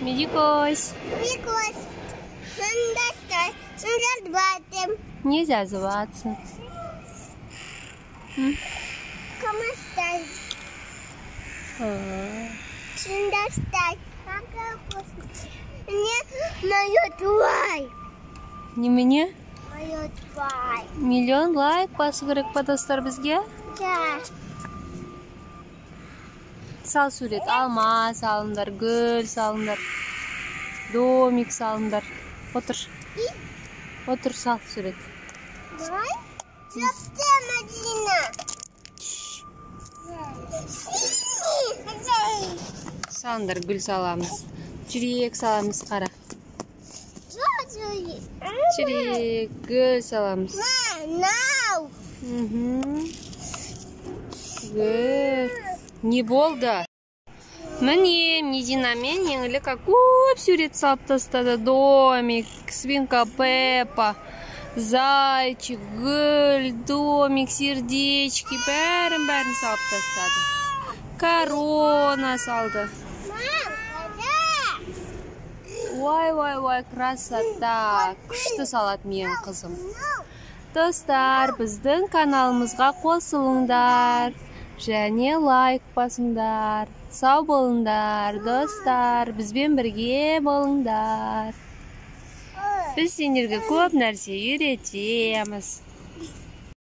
Медикось. Медикось. Шында батем. Нельзя зваться. Кому стать? Шында стать. Мне мое твой. Не мне? Мое твой. Миллион лайк басу керек па достар бізге? Да. Сал сурет. Алма салыңдар, гүл салыңдар. Домик салыңдар. Отыр. Отыр, сал сурет. Давай. Чөпте Мадина. Салыңдар, гүл саламыз. Жүрек саламыз, қара. Жүрек, гүл саламыз. Гүл. Не болды? Міне, Мединамен еңілік көп сурет салып тастады. Домик, свинка Пеппа, зайчик, гүл, домик, сердечки, бәрін салып тастады. Корона салды. Ой, красота. Күшті салат мен қызым. Достар, біздің каналымызға қосылыңдар. Және лайк басыңдар. Сау болыңдар, достар. Бізбен бірге болыңдар. Біз сендерге көп нәрсе үйретеміз.